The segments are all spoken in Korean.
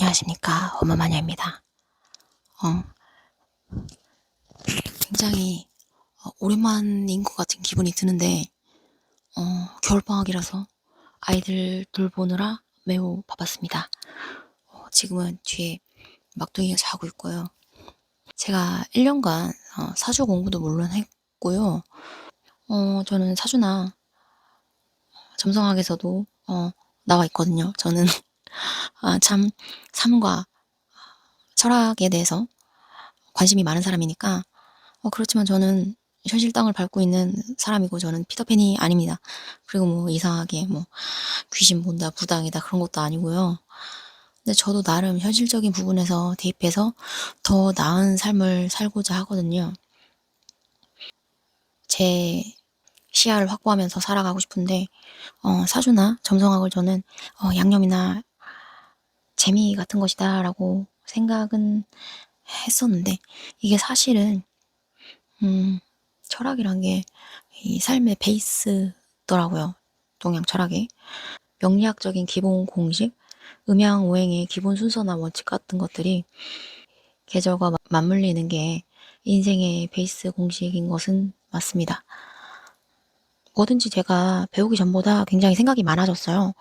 안녕하십니까. 엄마마녀입니다. 어, 굉장히 오랜만인 것 같은 기분이 드는데 겨울방학이라서 아이들 돌보느라 매우 바빴습니다. 지금은 뒤에 막둥이가 자고 있고요. 제가 1년간 사주 공부도 물론 했고요. 저는 사주나 점성학에서도 나와 있거든요. 저는 참 삶과 철학에 대해서 관심이 많은 사람이니까 그렇지만 저는 현실 땅을 밟고 있는 사람이고 저는 피터팬이 아닙니다. 그리고 뭐 이상하게 뭐 귀신 본다, 부당이다 그런 것도 아니고요. 근데 저도 나름 현실적인 부분에서 대입해서 더 나은 삶을 살고자 하거든요. 제 시야를 확보하면서 살아가고 싶은데 사주나 점성학을 저는 양념이나 재미 같은 것이다 라고 생각은 했었는데 이게 사실은 철학이란 게 이 삶의 베이스더라고요. 동양 철학이. 명리학적인 기본 공식, 음양오행의 기본 순서나 원칙 같은 것들이 계절과 맞물리는 게 인생의 베이스 공식인 것은 맞습니다. 뭐든지 제가 배우기 전보다 굉장히 생각이 많아졌어요.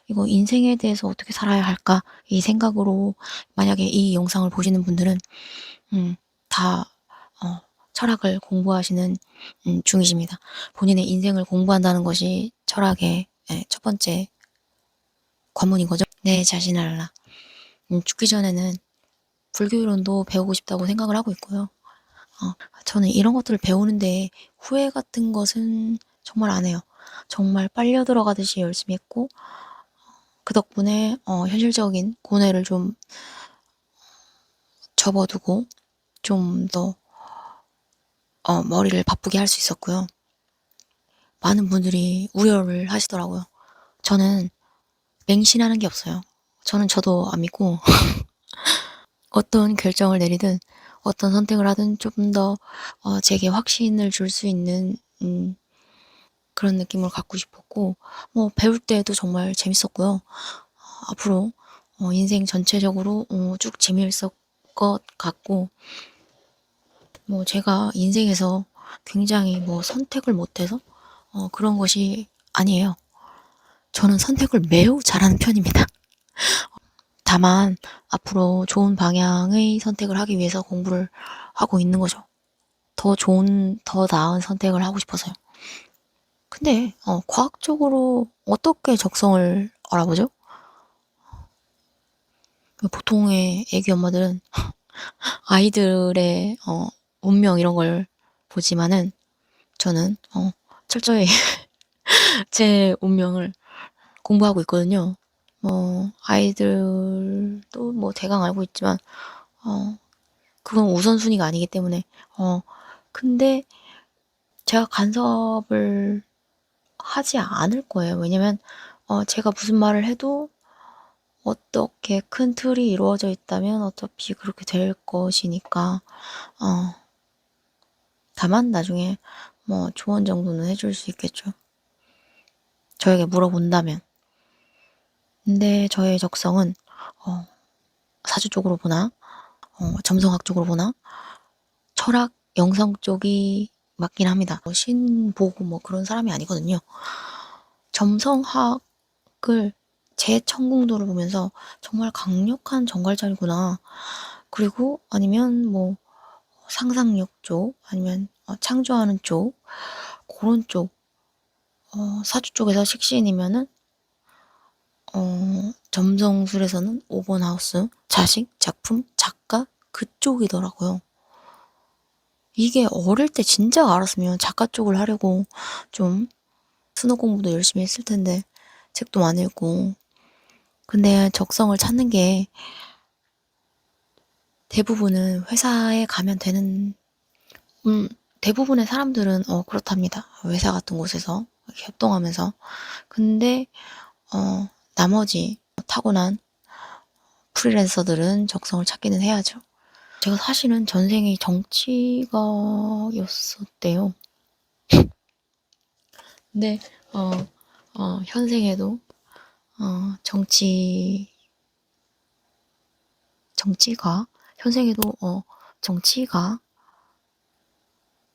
이거 인생에 대해서 어떻게 살아야 할까? 이 생각으로 만약에 이 영상을 보시는 분들은 다 철학을 공부하시는 중이십니다. 본인의 인생을 공부한다는 것이 철학의 첫 번째 관문인 거죠. 내 자신을 알라. 죽기 전에는 불교 이론도 배우고 싶다고 생각을 하고 있고요. 저는 이런 것들을 배우는데 후회 같은 것은 정말 안 해요. 정말 빨려 들어가듯이 열심히 했고 그 덕분에 현실적인 고뇌를 좀 접어두고 좀 더 머리를 바쁘게 할 수 있었고요. 많은 분들이 우려를 하시더라고요. 저는 맹신하는 게 없어요. 저는 저도 안 믿고 어떤 결정을 내리든 어떤 선택을 하든 좀 더 제게 확신을 줄 수 있는 그런 느낌을 갖고 싶었고 뭐 배울 때도 정말 재밌었고요. 앞으로 인생 전체적으로 쭉 재미있을 것 같고 뭐 제가 인생에서 굉장히 뭐 선택을 못해서 그런 것이 아니에요. 저는 선택을 매우 잘하는 편입니다. 다만 앞으로 좋은 방향의 선택을 하기 위해서 공부를 하고 있는 거죠. 더 좋은, 더 나은 선택을 하고 싶어서요. 근데 과학적으로 어떻게 적성을 알아보죠? 보통의 애기 엄마들은 아이들의 운명 이런 걸 보지만은 저는 철저히 제 운명을 공부하고 있거든요. 아이들도 뭐 대강 알고 있지만 그건 우선순위가 아니기 때문에 근데 제가 간섭을 하지 않을 거예요. 왜냐면 제가 무슨 말을 해도 어떻게 큰 틀이 이루어져 있다면 어차피 그렇게 될 것이니까 다만 나중에 뭐 조언 정도는 해줄 수 있겠죠. 저에게 물어본다면. 근데 저의 적성은 사주 쪽으로 보나 점성학 쪽으로 보나 철학 영성 쪽이 맞긴 합니다. 신 보고 뭐 그런 사람이 아니거든요. 점성학을 제 천궁도를 보면서 정말 강력한 정갈자리구나. 그리고 아니면 뭐 상상력 쪽 아니면 창조하는 쪽 그런 쪽 사주 쪽에서 식신이면은 점성술에서는 5번 하우스 자식, 작품, 작가 그쪽이더라고요. 이게 어릴 때 진작 알았으면 작가 쪽을 하려고 좀 수능 공부도 열심히 했을 텐데 책도 많이 읽고 근데 적성을 찾는 게 대부분은 회사에 가면 되는 대부분의 사람들은 그렇답니다. 회사 같은 곳에서 이렇게 협동하면서 근데 나머지 타고난 프리랜서들은 적성을 찾기는 해야죠. 제가 사실은 전생이 정치가였었대요. 근데 현생에도 정치 정치가 현생에도 정치가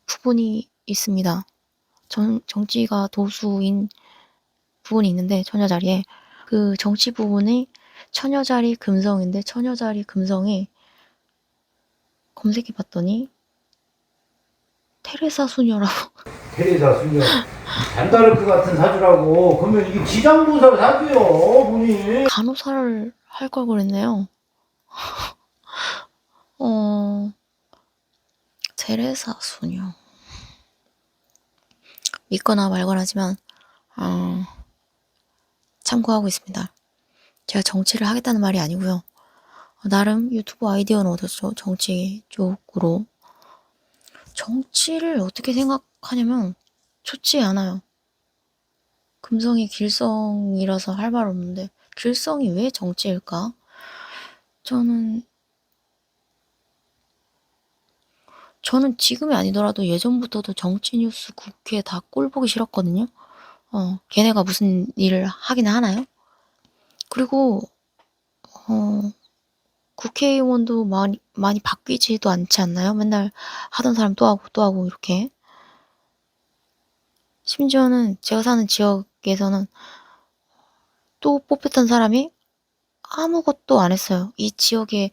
부분이 있습니다. 정치가 도수인 부분이 있는데 처녀자리에 그 정치 부분이 처녀자리 금성인데 처녀자리 금성이 검색해봤더니 테레사 수녀라고. 테레사 수녀 잔다르크 같은 사주라고. 그러면 이게 지장분사 사주요 분이. 간호사를 할 걸 그랬네요. 테레사 수녀. 믿거나 말거나지만 참고하고 있습니다. 제가 정치를 하겠다는 말이 아니고요. 나름 유튜브 아이디어는 얻었죠. 정치 쪽으로. 정치를 어떻게 생각하냐면 좋지 않아요. 금성이 길성이라서 할 말 없는데 길성이 왜 정치일까? 저는 지금이 아니더라도 예전부터도 정치 뉴스 국회 다 꼴 보기 싫었거든요. 걔네가 무슨 일을 하긴 하나요? 그리고 국회의원도 많이 바뀌지도 않지 않나요? 맨날 하던 사람 또 하고 이렇게. 심지어는 제가 사는 지역에서는 또 뽑혔던 사람이 아무것도 안 했어요. 이 지역의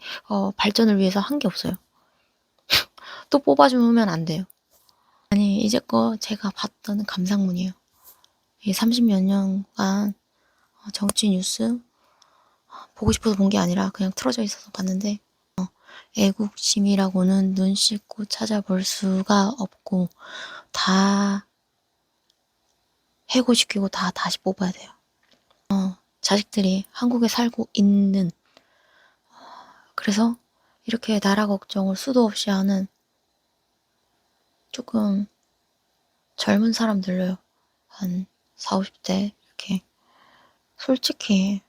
발전을 위해서 한 게 없어요. 또 뽑아주면 안 돼요. 아니 이제껏 제가 봤던 감상문이에요. 이 30몇 년간 정치 뉴스 보고 싶어서 본 게 아니라 그냥 틀어져 있어서 봤는데 애국심이라고는 눈 씻고 찾아볼 수가 없고 다 해고시키고 다 다시 뽑아야 돼요. 자식들이 한국에 살고 있는, 그래서 이렇게 나라 걱정을 수도 없이 하는 조금 젊은 사람들로요. 한 40, 50대 이렇게. 솔직히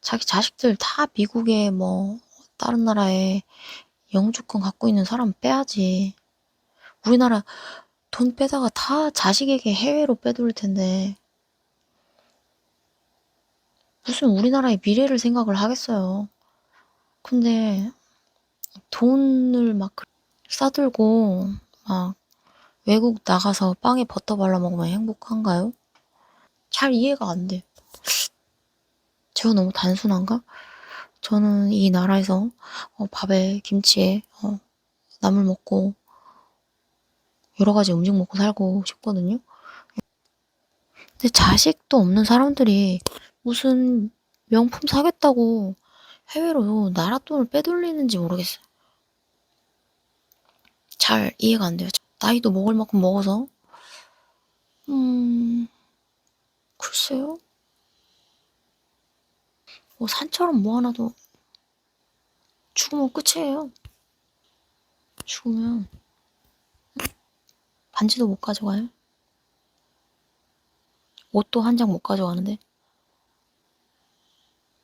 자기 자식들 다 미국에 뭐 다른 나라에 영주권 갖고 있는 사람 빼야지. 우리나라 돈 빼다가 다 자식에게 해외로 빼돌릴 텐데 무슨 우리나라의 미래를 생각을 하겠어요. 근데 돈을 막 싸들고 막 외국 나가서 빵에 버터 발라 먹으면 행복한가요? 잘 이해가 안 돼. 제가 너무 단순한가? 저는 이 나라에서 밥에 김치에 나물 먹고 여러 가지 음식 먹고 살고 싶거든요. 근데 자식도 없는 사람들이 무슨 명품 사겠다고 해외로 나라 돈을 빼돌리는지 모르겠어요. 잘 이해가 안 돼요. 나이도 먹을 만큼 먹어서 글쎄요. 뭐 산처럼 모아놔도 죽으면 끝이에요. 죽으면 반지도 못 가져가요. 옷도 한 장 못 가져가는데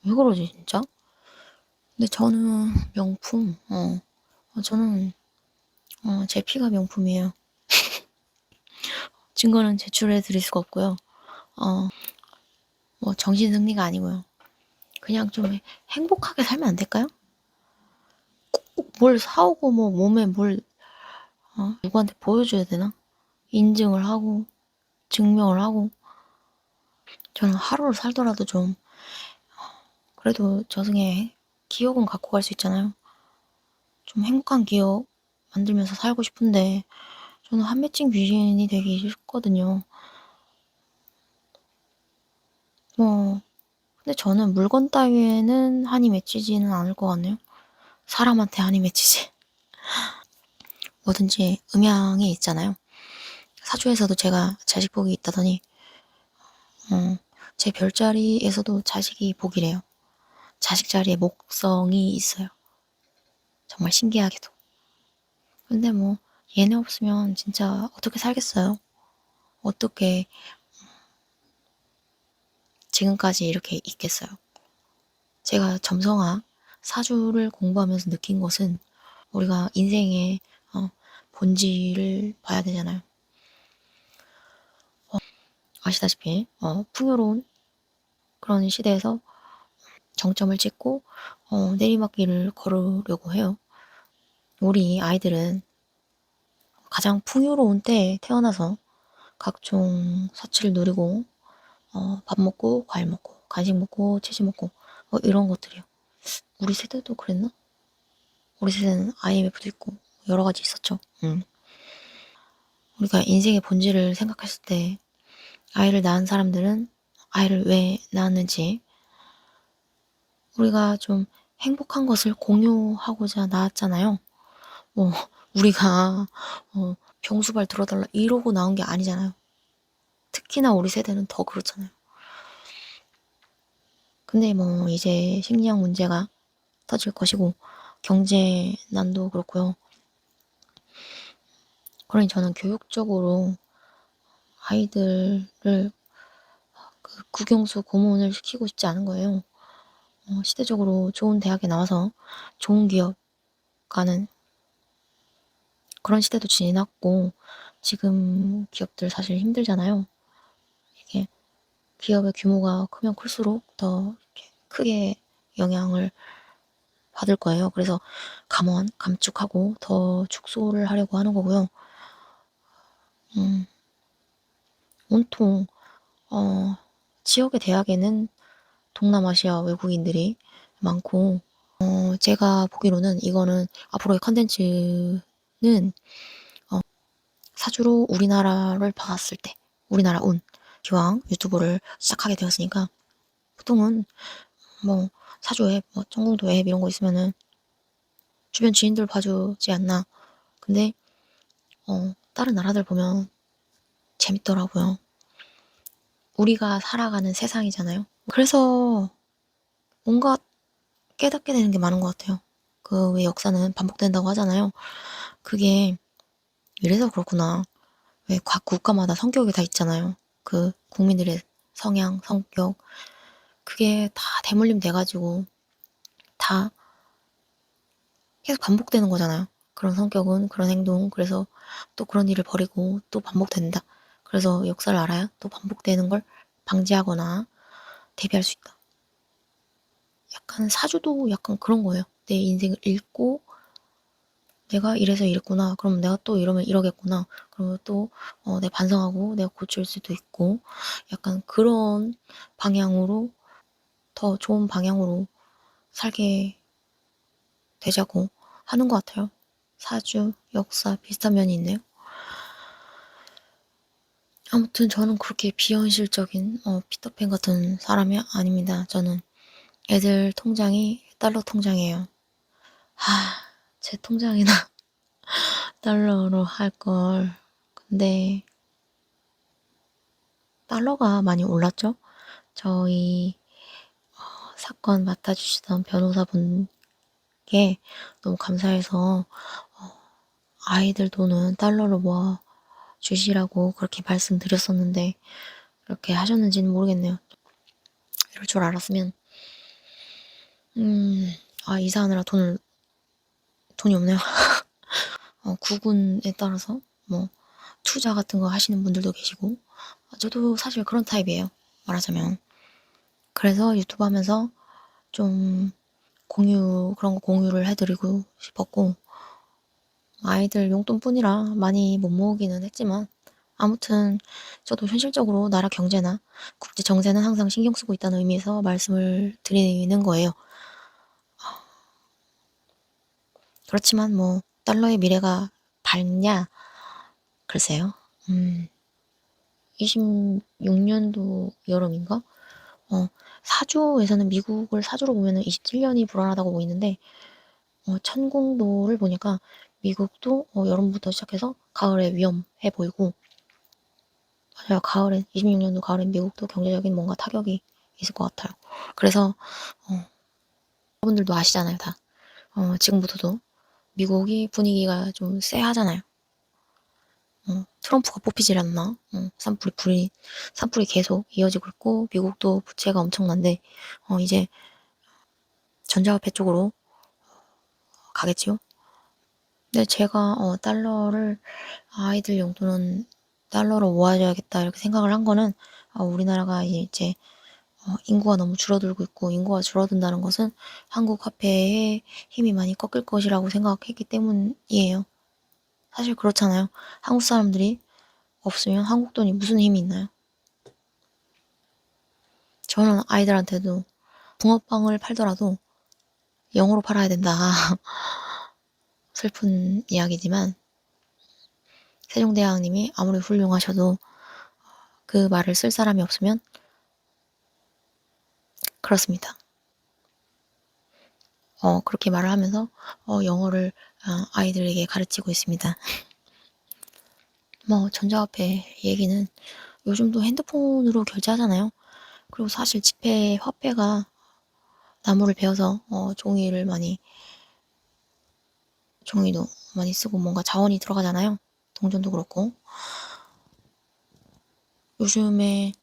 왜 그러지 진짜? 근데 저는 명품, 저는 제 피가 명품이에요. 증거는 제출해 드릴 수가 없고요. 뭐 정신승리가 아니고요. 그냥 좀 행복하게 살면 안 될까요? 꼭 뭘 사오고 뭐 몸에 뭘 누구한테 보여줘야 되나? 인증을 하고 증명을 하고. 저는 하루를 살더라도 좀 그래도 저승에 기억은 갖고 갈 수 있잖아요. 좀 행복한 기억 만들면서 살고 싶은데 저는 한매칭 귀신이 되기 싫거든요. 근데 저는 물건 따위에는 한이 맺히지는 않을 것 같네요. 사람한테 한이 맺히지. 뭐든지 음양이 있잖아요. 사주에서도 제가 자식 복이 있다더니 제 별자리에서도 자식이 복이래요. 자식 자리에 목성이 있어요. 정말 신기하게도. 근데 뭐 얘네 없으면 진짜 어떻게 살겠어요? 어떻게 지금까지 이렇게 있겠어요? 제가 점성학 사주를 공부하면서 느낀 것은 우리가 인생의 본질을 봐야 되잖아요. 아시다시피 풍요로운 그런 시대에서 정점을 찍고 내리막길을 걸으려고 해요. 우리 아이들은 가장 풍요로운 때에 태어나서 각종 사치를 누리고 밥 먹고 과일 먹고 간식 먹고 채식 먹고 이런 것들이요. 우리 세대도 그랬나? 우리 세대는 IMF도 있고 여러 가지 있었죠. 우리가 인생의 본질을 생각했을 때 아이를 낳은 사람들은 아이를 왜 낳았는지 우리가 좀 행복한 것을 공유하고자 낳았잖아요. 뭐 우리가 병수발 들어달라 이러고 나온 게 아니잖아요. 특히나 우리 세대는 더 그렇잖아요. 근데 뭐 이제 식량 문제가 터질 것이고 경제난도 그렇고요. 그러니 저는 교육적으로 아이들을 그 국영수 고문을 시키고 싶지 않은 거예요. 시대적으로 좋은 대학에 나와서 좋은 기업 가는 그런 시대도 지났고 지금 기업들 사실 힘들잖아요. 이게 기업의 규모가 크면 클수록 더 이렇게 크게 영향을 받을 거예요. 그래서 감축하고 더 축소를 하려고 하는 거고요. 온통 지역의 대학에는 동남아시아 외국인들이 많고 제가 보기로는 이거는 앞으로의 컨텐츠는 사주로 우리나라를 봤을 때 우리나라 기왕 유튜브를 시작하게 되었으니까 보통은 뭐 사주 앱, 뭐 청궁도 앱 이런 거 있으면은 주변 지인들 봐주지 않나. 근데 다른 나라들 보면 재밌더라고요. 우리가 살아가는 세상이잖아요. 그래서 뭔가 깨닫게 되는 게 많은 것 같아요. 그 왜 역사는 반복된다고 하잖아요. 그게 이래서 그렇구나. 왜 각 국가마다 성격이 다 있잖아요. 그 국민들의 성향, 성격 그게 다 대물림 돼가지고 다 계속 반복되는 거잖아요. 그런 성격은 그런 행동 그래서 또 그런 일을 벌이고 또 반복된다. 그래서 역사를 알아야 또 반복되는 걸 방지하거나 대비할 수 있다. 약간 사주도 약간 그런 거예요. 내 인생을 읽고 내가 이래서 이랬구나. 그럼 내가 또 이러면 이러겠구나. 그러면 또 내가 반성하고 내가 고칠 수도 있고 약간 그런 방향으로 더 좋은 방향으로 살게 되자고 하는 것 같아요. 사주, 역사 비슷한 면이 있네요. 아무튼 저는 그렇게 비현실적인 피터팬 같은 사람이 아닙니다. 저는 애들 통장이 달러 통장이에요. 제 통장이나 달러로 할 걸. 근데 달러가 많이 올랐죠? 저희 사건 맡아주시던 변호사분께 너무 감사해서 아이들 돈은 달러로 모아 주시라고 그렇게 말씀드렸었는데 그렇게 하셨는지는 모르겠네요. 이럴 줄 알았으면 이사하느라 돈이 없네요. 구군에 따라서 뭐 투자 같은 거 하시는 분들도 계시고 저도 사실 그런 타입이에요. 말하자면. 그래서 유튜브 하면서 좀 그런 거 공유를 해드리고 싶었고 아이들 용돈뿐이라 많이 못 모으기는 했지만 아무튼 저도 현실적으로 나라 경제나 국제 정세는 항상 신경 쓰고 있다는 의미에서 말씀을 드리는 거예요. 그렇지만 뭐 달러의 미래가 밝냐? 글쎄요. 26년도 여름인가? 사주에서는 미국을 사주로 보면은 27년이 불안하다고 보이는데 천공도를 보니까 미국도 여름부터 시작해서 가을에 위험해 보이고 맞아요. 26년도 가을엔 미국도 경제적인 뭔가 타격이 있을 것 같아요. 그래서 여러분들도 아시잖아요, 다. 지금부터도 미국이 분위기가 좀 쎄하잖아요. 트럼프가 뽑히질 않나? 산불이 계속 이어지고 있고 미국도 부채가 엄청난데 이제 전자화폐 쪽으로 가겠지요. 근데 제가 달러를 아이들 용돈은 달러로 모아줘야겠다 이렇게 생각을 한 거는 우리나라가 이제 인구가 너무 줄어들고 있고, 인구가 줄어든다는 것은 한국 화폐의 힘이 많이 꺾일 것이라고 생각했기 때문이에요. 사실 그렇잖아요. 한국 사람들이 없으면 한국 돈이 무슨 힘이 있나요? 저는 아이들한테도 붕어빵을 팔더라도 영어로 팔아야 된다. 슬픈 이야기지만 세종대왕님이 아무리 훌륭하셔도 그 말을 쓸 사람이 없으면 그렇습니다. 그렇게 말을 하면서 영어를 아이들에게 가르치고 있습니다. 전자화폐 얘기는 요즘도 핸드폰으로 결제하잖아요. 그리고 사실 지폐 화폐가 나무를 베어서 종이도 많이 쓰고 뭔가 자원이 들어가잖아요. 동전도 그렇고. 요즘에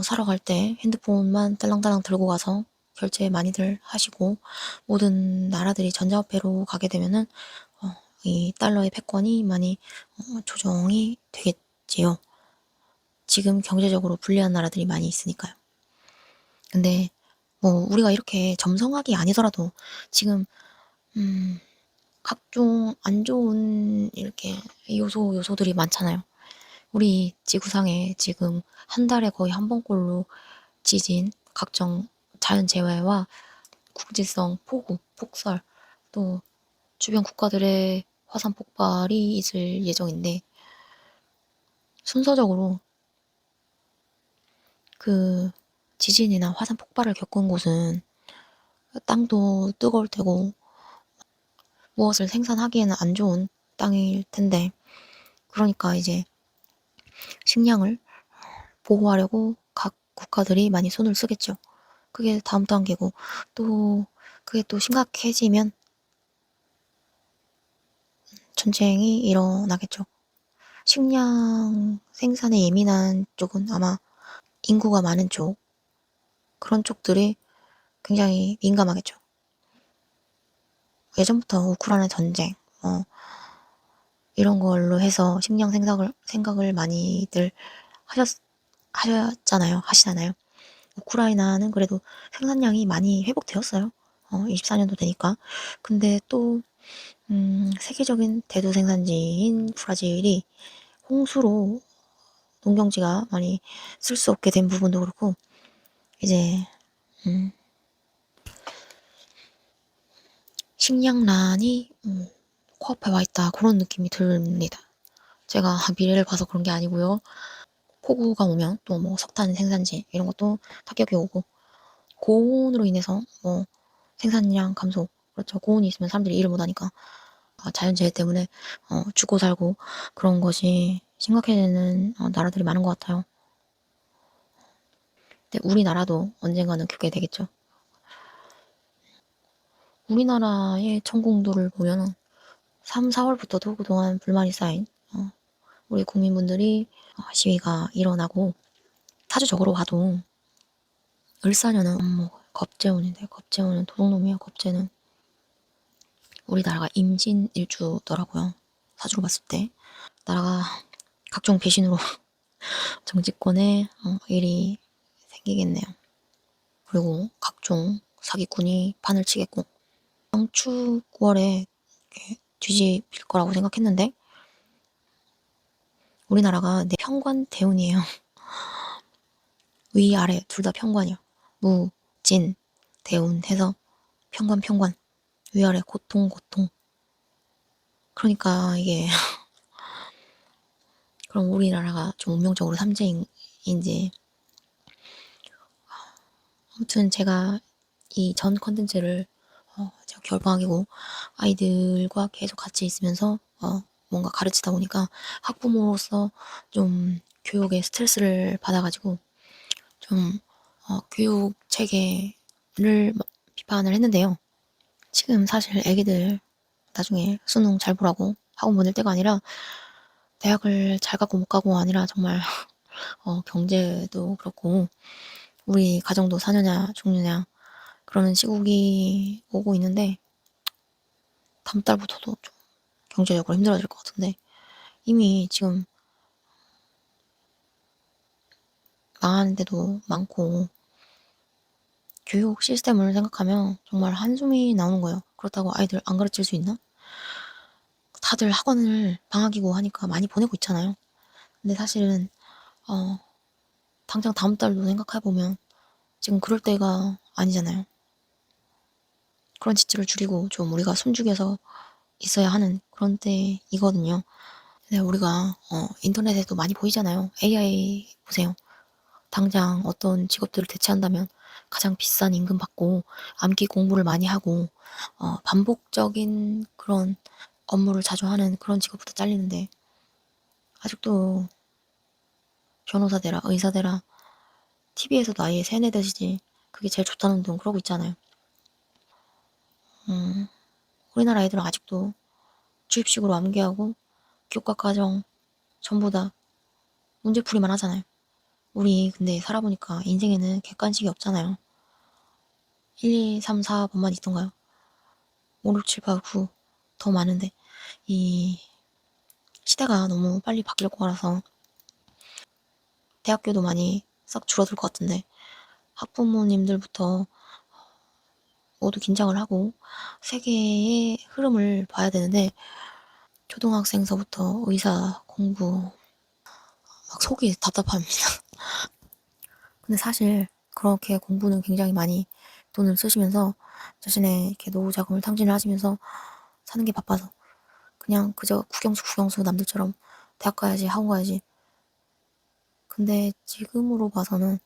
사러 갈 때 핸드폰만 딸랑딸랑 들고 가서 결제 많이들 하시고, 모든 나라들이 전자화폐로 가게 되면은 이 달러의 패권이 많이 조정이 되겠지요. 지금 경제적으로 불리한 나라들이 많이 있으니까요. 근데 우리가 이렇게 점성학이 아니더라도 지금 각종 안 좋은 이렇게 요소들이 많잖아요. 우리 지구상에 지금 한 달에 거의 한 번꼴로 지진, 각종 자연재해와 국지성 폭우, 폭설, 또 주변 국가들의 화산 폭발이 있을 예정인데, 순서적으로 그 지진이나 화산 폭발을 겪은 곳은 땅도 뜨거울 테고 무엇을 생산하기에는 안 좋은 땅일 텐데, 그러니까 이제 식량을 보호하려고 각 국가들이 많이 손을 쓰겠죠. 그게 다음 단계고, 또 그게 또 심각해지면 전쟁이 일어나겠죠. 식량 생산에 예민한 쪽은 아마 인구가 많은 쪽, 그런 쪽들이 굉장히 민감하겠죠. 예전부터 우크라이나 전쟁, 이런 걸로 해서 식량 생각을 많이들 하시잖아요. 우크라이나는 그래도 생산량이 많이 회복되었어요. 24년도 되니까. 근데 또, 세계적인 대두 생산지인 브라질이 홍수로 농경지가 많이 쓸 수 없게 된 부분도 그렇고, 이제, 식량난이, 코앞에 와 있다. 그런 느낌이 듭니다. 제가 미래를 봐서 그런 게 아니고요. 폭우가 오면 또 석탄 생산지 이런 것도 타격이 오고, 고온으로 인해서 생산량 감소, 그렇죠. 고온이 있으면 사람들이 일을 못하니까 자연재해 때문에 죽고 살고 그런 것이 심각해지는 나라들이 많은 것 같아요. 근데 우리나라도 언젠가는 겪게 되겠죠. 우리나라의 천공도를 보면은 3, 4월부터도 그동안 불만이 쌓인 우리 국민분들이 시위가 일어나고, 사주적으로 봐도 을사년은 겁재운인데, 겁재운은 도둑놈이에요. 겁재는 우리나라가 임신일주더라고요. 사주로 봤을 때 나라가 각종 배신으로 정치권에 일이 생기겠네요. 그리고 각종 사기꾼이 판을 치겠고, 영축 9월에 뒤집힐 거라고 생각했는데 우리나라가 편관 대운이에요. 위아래 둘 다 편관이요. 무, 진, 대운 해서 편관. 위아래 고통. 그러니까 이게 그럼 우리나라가 좀 운명적으로 삼재인지. 아무튼 제가 이 전 컨텐츠를 제가 겨울방학이고 아이들과 계속 같이 있으면서 뭔가 가르치다 보니까 학부모로서 좀 교육에 스트레스를 받아가지고 좀 교육 체계를 비판을 했는데요. 지금 사실 애기들 나중에 수능 잘 보라고 학원 보낼 때가 아니라, 대학을 잘 가고 못 가고 아니라 정말 경제도 그렇고 우리 가정도 사느냐 죽느냐 그러는 시국이 오고 있는데, 다음 달부터도 좀 경제적으로 힘들어질 것 같은데, 이미 지금 망하는 데도 많고 교육 시스템을 생각하면 정말 한숨이 나오는 거예요. 그렇다고 아이들 안 가르칠 수 있나? 다들 학원을 방학이고 하니까 많이 보내고 있잖아요. 근데 사실은 어, 당장 다음 달도 생각해보면 지금 그럴 때가 아니잖아요. 그런 지출을 줄이고 좀 우리가 숨죽여서 있어야 하는 그런 때이거든요. 근데 우리가 인터넷에도 많이 보이잖아요. AI 보세요. 당장 어떤 직업들을 대체한다면 가장 비싼 임금 받고 암기 공부를 많이 하고 반복적인 그런 업무를 자주 하는 그런 직업부터 잘리는데 아직도 변호사 되라, 의사 되라, TV에서도 아예 세뇌되시지 그게 제일 좋다는 둥 그러고 있잖아요. 우리나라 애들은 아직도 주입식으로 암기하고 교과 과정 전부 다 문제풀이만 하잖아요. 우리 근데 살아보니까 인생에는 객관식이 없잖아요. 1, 2, 3, 4번만 있던가요? 5, 6, 7, 8, 9 더 많은데 이 시대가 너무 빨리 바뀔 거라서 대학교도 많이 싹 줄어들 것 같은데 학부모님들부터 모두 긴장을 하고 세계의 흐름을 봐야 되는데 초등학생서부터 의사 공부 막 속이 답답합니다. 근데 사실 그렇게 공부는 굉장히 많이 돈을 쓰시면서 자신의 이렇게 노후 자금을 탕진을 하시면서 사는 게 바빠서 그냥 그저 국영수 남들처럼 대학 가야지 학원 가야지. 근데 지금으로 봐서는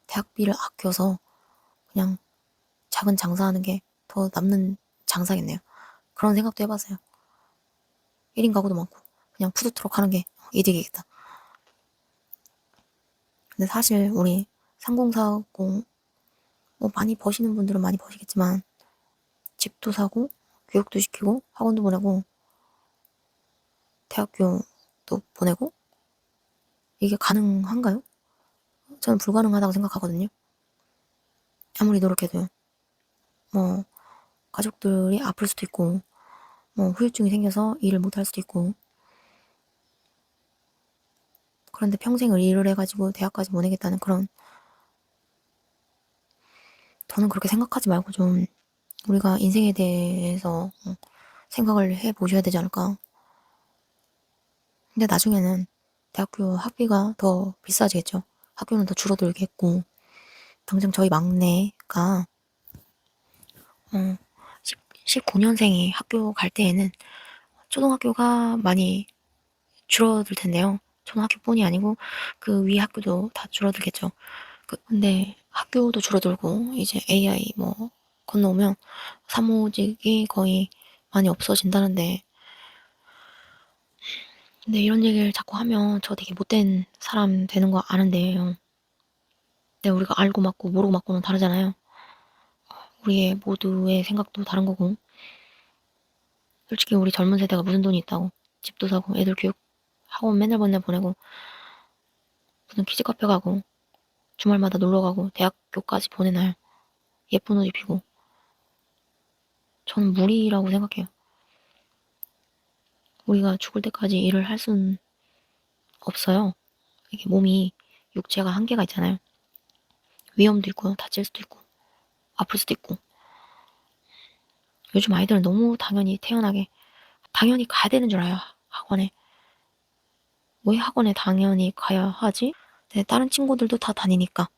대학비를 아껴서 그냥 작은 장사하는 게 더 남는 장사겠네요. 그런 생각도 해봤어요. 1인 가구도 많고 그냥 푸드트럭 하는 게 이득이겠다. 근데 사실 우리 3040 뭐 많이 버시는 분들은 많이 버시겠지만 집도 사고 교육도 시키고 학원도 보내고 대학교도 보내고 이게 가능한가요? 저는 불가능하다고 생각하거든요. 아무리 노력해도요. 뭐 가족들이 아플 수도 있고 뭐 후유증이 생겨서 일을 못할 수도 있고 그런데 평생을 일을 해가지고 대학까지 보내겠다는 그런 저는 그렇게 생각하지 말고 좀 우리가 인생에 대해서 생각을 해보셔야 되지 않을까. 근데 나중에는 대학교 학비가 더 비싸지겠죠. 학교는 더 줄어들겠고 당장 저희 막내가 19년생이 학교 갈 때에는 초등학교가 많이 줄어들 텐데요. 초등학교뿐이 아니고 그 위 학교도 다 줄어들겠죠. 근데 학교도 줄어들고 이제 AI 뭐 건너오면 사무직이 거의 많이 없어진다는데 근데 이런 얘기를 자꾸 하면 저 되게 못된 사람 되는 거 아는데요. 근데 우리가 알고 맞고 모르고 맞고는 다르잖아요. 우리의 모두의 생각도 다른 거고 솔직히 우리 젊은 세대가 무슨 돈이 있다고 집도 사고 애들 교육 학원 맨날 맨날 보내고 무슨 키즈 카페 가고 주말마다 놀러 가고 대학교까지 보내나요? 예쁜 옷 입히고 저는 무리라고 생각해요. 우리가 죽을 때까지 일을 할 수는 없어요. 이게 몸이 육체가 한계가 있잖아요. 위험도 있고 다칠 수도 있고 아플 수도 있고 요즘 아이들은 너무 당연히 태연하게 당연히 가야 되는 줄 알아요. 학원에. 왜 학원에 당연히 가야 하지? 네, 다른 친구들도 다 다니니까.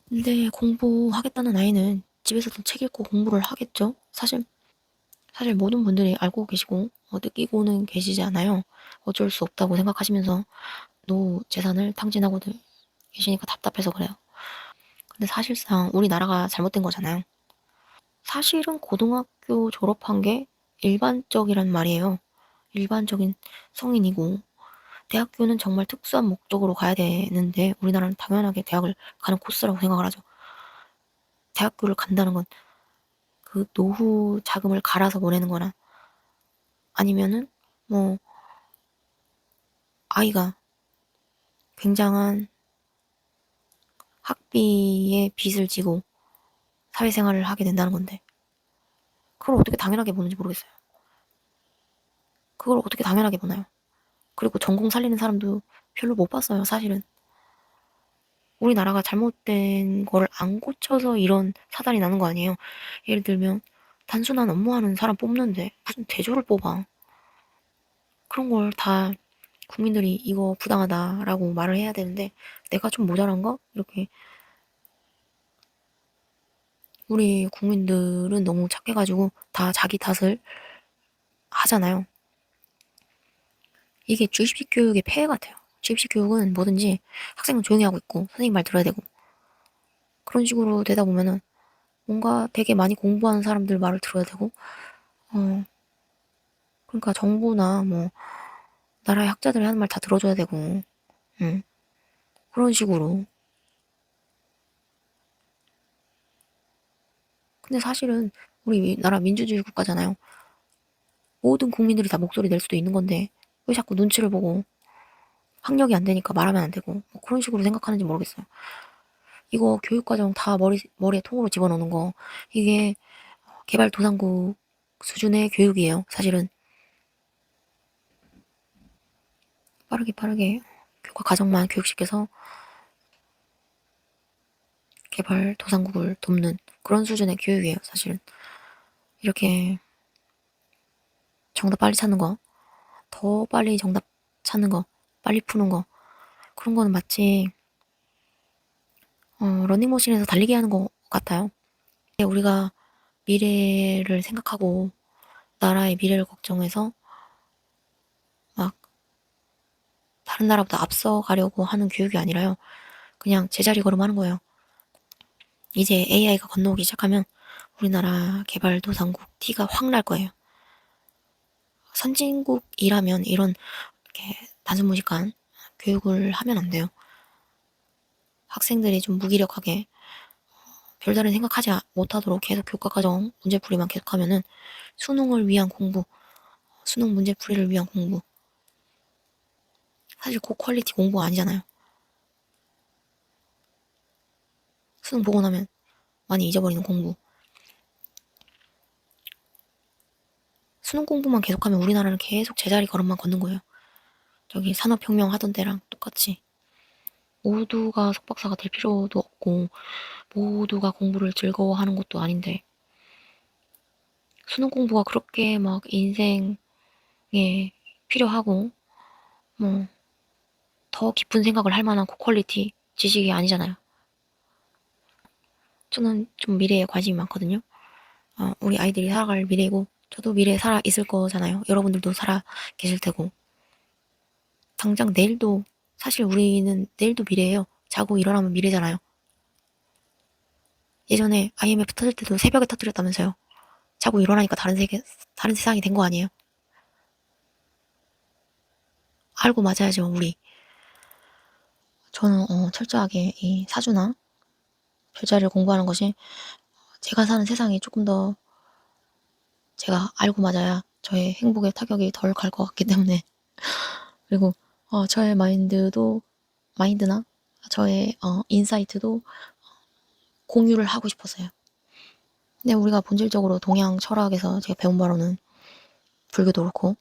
근데 공부하겠다는 아이는 집에서도 책 읽고 공부를 하겠죠? 사실 모든 분들이 알고 계시고 느끼고는 계시잖아요. 어쩔 수 없다고 생각하시면서 노후 재산을 탕진하고 계시니까 답답해서 그래요. 근데 사실상 우리나라가 잘못된 거잖아요. 사실은 고등학교 졸업한 게 일반적이란 말이에요. 일반적인 성인이고 대학교는 정말 특수한 목적으로 가야 되는데 우리나라는 당연하게 대학을 가는 코스라고 생각을 하죠. 대학교를 간다는 건 그 노후 자금을 갈아서 보내는 거나 아니면은 뭐 아이가 굉장한 학비의 빚을 지고 사회생활을 하게 된다는 건데 그걸 어떻게 당연하게 보는지 모르겠어요. 그걸 어떻게 당연하게 보나요? 그리고 전공 살리는 사람도 별로 못 봤어요, 사실은. 우리나라가 잘못된 걸 안 고쳐서 이런 사달이 나는 거 아니에요. 예를 들면 단순한 업무하는 사람 뽑는데 무슨 대조를 뽑아. 그런 걸 다 국민들이 이거 부당하다라고 말을 해야 되는데 내가 좀 모자란가? 이렇게 우리 국민들은 너무 착해가지고 다 자기 탓을 하잖아요. 이게 주입식 교육의 폐해 같아요. 주입식 교육은 뭐든지 학생은 조용히 하고 있고 선생님 말 들어야 되고 그런 식으로 되다 보면은 뭔가 되게 많이 공부하는 사람들 말을 들어야 되고 어 그러니까 정부나 뭐 나라의 학자들이 하는 말 다 들어줘야 되고 그런 식으로. 근데 사실은 우리 나라 민주주의 국가잖아요. 모든 국민들이 다 목소리 낼 수도 있는 건데 왜 자꾸 눈치를 보고 학력이 안 되니까 말하면 안 되고 뭐 그런 식으로 생각하는지 모르겠어요. 이거 교육과정 다 머리에 통으로 집어넣는 거 이게 개발도상국 수준의 교육이에요. 사실은 빠르게 교과 과정만 교육시켜서 개발도상국을 돕는 그런 수준의 교육이에요. 사실은 이렇게 정답 빨리 찾는 거, 더 빨리 정답 찾는 거, 빨리 푸는 거 그런 거는 마치 러닝머신에서 달리기 하는 것 같아요. 우리가 미래를 생각하고 나라의 미래를 걱정해서 막 다른 나라보다 앞서가려고 하는 교육이 아니라요. 그냥 제자리 걸음하는 거예요. 이제 AI가 건너오기 시작하면 우리나라 개발도상국 티가 확 날 거예요. 선진국이라면 이런 이렇게 단순무식한 교육을 하면 안 돼요. 학생들이 좀 무기력하게 별다른 생각하지 못하도록 계속 교과과정 문제풀이만 계속하면은 수능을 위한 공부, 수능 문제풀이를 위한 공부. 사실 고퀄리티 공부가 아니잖아요. 수능 보고 나면 많이 잊어버리는 공부. 수능 공부만 계속하면 우리나라는 계속 제자리 걸음만 걷는 거예요. 저기 산업혁명 하던 때랑 똑같이. 모두가 속박사가 될 필요도 없고 모두가 공부를 즐거워하는 것도 아닌데 수능 공부가 그렇게 막 인생에 필요하고 뭐 더 깊은 생각을 할 만한 고퀄리티 지식이 아니잖아요. 저는 좀 미래에 관심이 많거든요. 우리 아이들이 살아갈 미래이고 저도 미래에 살아 있을 거잖아요. 여러분들도 살아 계실 테고 당장 내일도 사실 우리는 내일도 미래예요. 자고 일어나면 미래잖아요. 예전에 IMF 터질 때도 새벽에 터뜨렸다면서요. 자고 일어나니까 다른 세상이 된 거 아니에요? 알고 맞아야죠, 우리. 저는 철저하게 이 사주나 별자리를 공부하는 것이 제가 사는 세상이 조금 더 제가 알고 맞아야 저의 행복의 타격이 덜 갈 것 같기 때문에 그리고 저의 마인드나 저의 인사이트도 공유를 하고 싶었어요. 근데 우리가 본질적으로 동양 철학에서 제가 배운 바로는 불교도 그렇고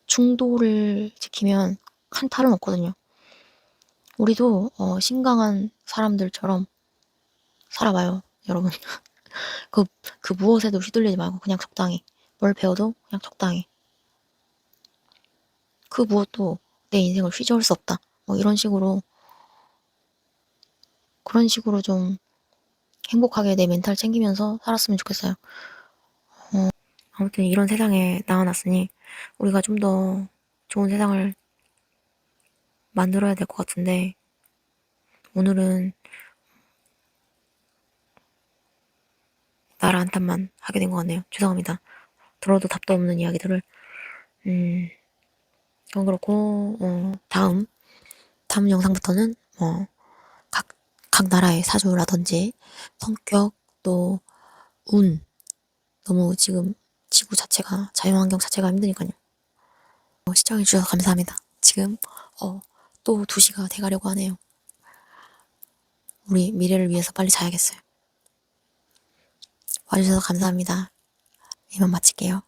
중도를 지키면 큰 탈은 없거든요. 우리도 신강한 사람들처럼 살아봐요, 여러분. 그, 그 무엇에도 휘둘리지 말고 그냥 적당히. 뭘 배워도 그냥 적당히. 그 무엇도 내 인생을 휘저을 수 없다. 뭐 이런 식으로, 그런 식으로 좀 행복하게 내 멘탈 챙기면서 살았으면 좋겠어요. 아무튼 이런 세상에 나와놨으니 우리가 좀 더 좋은 세상을 만들어야 될 것 같은데 오늘은 나라 한탄만 하게 된 것 같네요. 죄송합니다. 들어도 답도 없는 이야기들을 그건 그렇고 다음 영상부터는 각, 각 나라의 사주라든지 성격 또 운 너무 지금 지구 자체가 자연환경 자체가 힘드니까요. 시청해주셔서 감사합니다. 지금 또 2시가 돼가려고 하네요. 우리 미래를 위해서 빨리 자야겠어요. 와주셔서 감사합니다. 이만 마칠게요.